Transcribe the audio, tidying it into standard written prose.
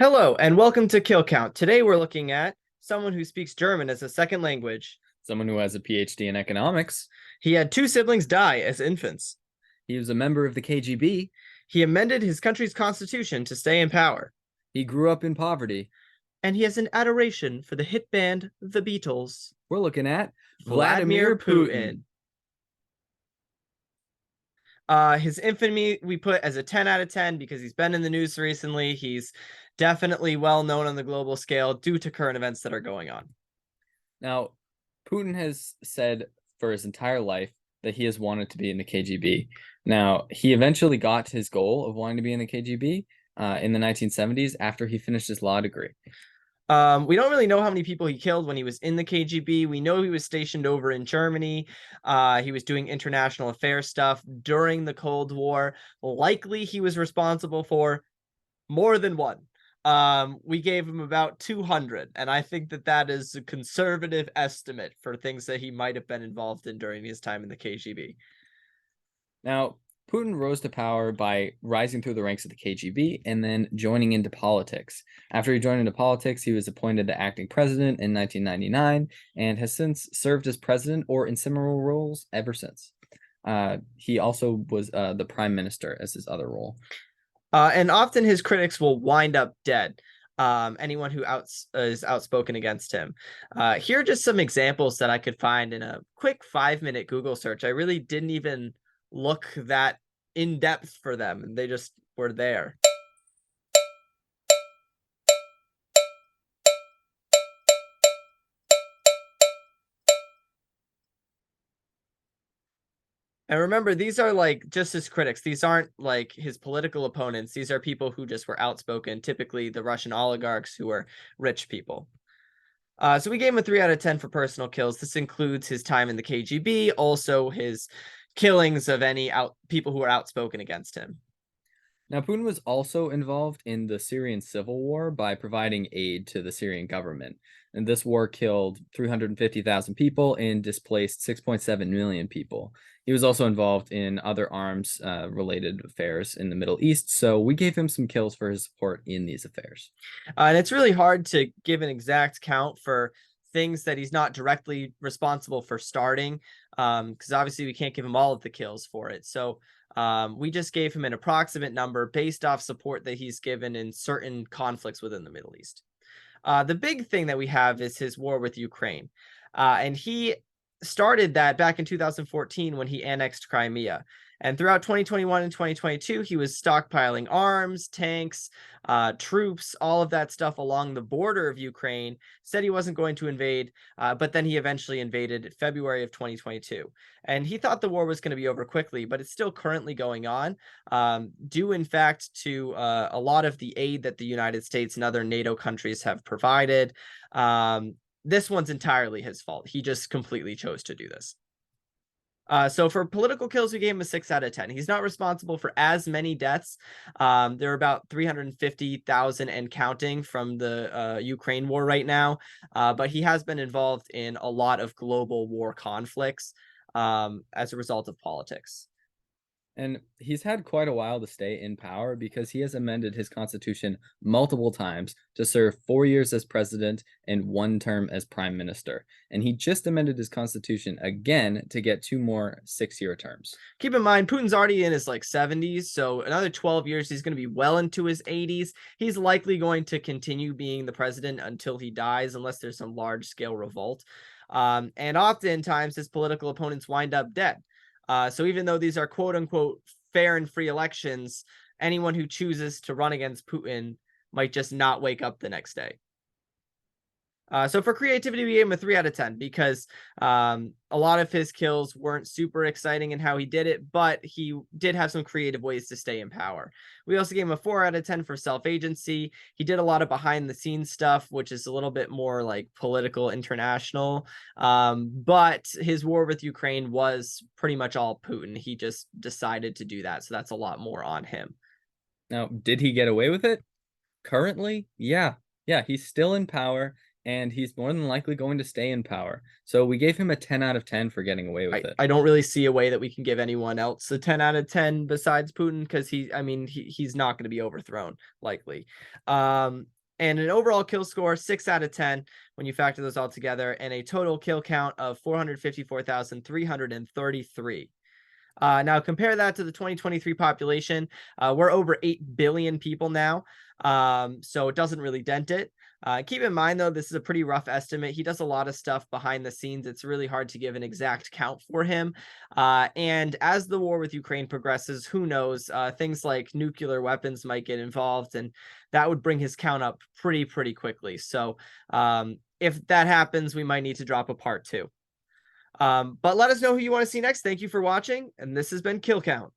Hello, and welcome to Kill Count. Today we're looking at someone who speaks German as a second language. Someone who has a PhD in economics. He had two siblings die as infants. He was a member of the KGB. He amended his country's constitution to stay in power. He grew up in poverty. And he has an adoration for the hit band The Beatles. We're looking at Vladimir Putin. His infamy we put as a 10 out of 10 because he's been in the news recently. He's definitely well known on the global scale due to current events that are going on. Now, Putin has said for his entire life that he has wanted to be in the KGB. Now, he eventually got his goal of wanting to be in the KGB in the 1970s after he finished his law degree. We don't really know how many people he killed when he was in the KGB. We know he was stationed over in Germany. He was doing international affairs stuff during the Cold War. Likely he was responsible for more than one. We gave him about 200, and I think that is a conservative estimate for things that he might have been involved in during his time in the KGB. Now, Putin rose to power by rising through the ranks of the KGB and then joining into politics. After he joined into politics, he was appointed the acting president in 1999 and has since served as president or in similar roles ever since. He also was the prime minister as his other role. And often his critics will wind up dead. Anyone who is outspoken against him. Here are just some examples that I could find in a quick 5-minute Google search. I really didn't even look that in depth for them, and they just were there. And remember, these are like just his critics. These aren't like his political opponents. These are people who just were outspoken, typically the Russian oligarchs who are rich people. So we gave him a 3 out of 10 for personal kills. This includes his time in the KGB, also his killings of any people who are outspoken against him. Now, Putin was also involved in the Syrian civil war by providing aid to the Syrian government. And this war killed 350,000 people and displaced 6.7 million people. He was also involved in other arms related affairs in the Middle East. So we gave him some kills for his support in these affairs. And it's really hard to give an exact count for things that he's not directly responsible for starting, because obviously we can't give him all of the kills for it. So we just gave him an approximate number based off support that he's given in certain conflicts within the Middle East. The big thing that we have is his war with Ukraine. And he started that back in 2014 when he annexed Crimea. And throughout 2021 and 2022, he was stockpiling arms, tanks, troops, all of that stuff along the border of Ukraine. Said he wasn't going to invade, but then he eventually invaded February of 2022. And he thought the war was going to be over quickly, but it's still currently going on, due in fact to a lot of the aid that the United States and other NATO countries have provided. This one's entirely his fault. He just completely chose to do this. So for political kills, we gave him a 6 out of 10. He's not responsible for as many deaths. There are about 350,000 and counting from the Ukraine war right now. But he has been involved in a lot of global war conflicts as a result of politics. And he's had quite a while to stay in power because he has amended his constitution multiple times to serve 4 years as president and 1 term as prime minister. And he just amended his constitution again to get 2 more 6-year terms. Keep in mind, Putin's already in his 70s, so another 12 years, he's going to be well into his 80s. He's likely going to continue being the president until he dies, unless there's some large-scale revolt. And oftentimes, his political opponents wind up dead. So even though these are quote unquote fair and free elections, anyone who chooses to run against Putin might just not wake up the next day. So for creativity, we gave him a 3 out of 10 because a lot of his kills weren't super exciting in how he did it, but he did have some creative ways to stay in power. We also gave him a 4 out of 10 for self-agency. He did a lot of behind-the-scenes stuff, which is a little bit more like political, international. But his war with Ukraine was pretty much all Putin. He just decided to do that, so that's a lot more on him. Now, did he get away with it? Currently, yeah. Yeah, he's still in power. and he's more than likely going to stay in power. So we gave him a 10 out of 10 for getting away with it. I don't really see a way that we can give anyone else a 10 out of 10 besides Putin, because he's not going to be overthrown likely. And an overall kill score 6 out of 10 when you factor those all together, and a total kill count of 454,333. Now compare that to the 2023 population. We're over 8 billion people now, so it doesn't really dent it. Keep in mind, though, this is a pretty rough estimate. He does a lot of stuff behind the scenes. It's really hard to give an exact count for him. And as the war with Ukraine progresses, who knows? Things like nuclear weapons might get involved, and that would bring his count up pretty quickly. So if that happens, we might need to drop a part 2. But let us know who you want to see next. Thank you for watching, and this has been Kill Count.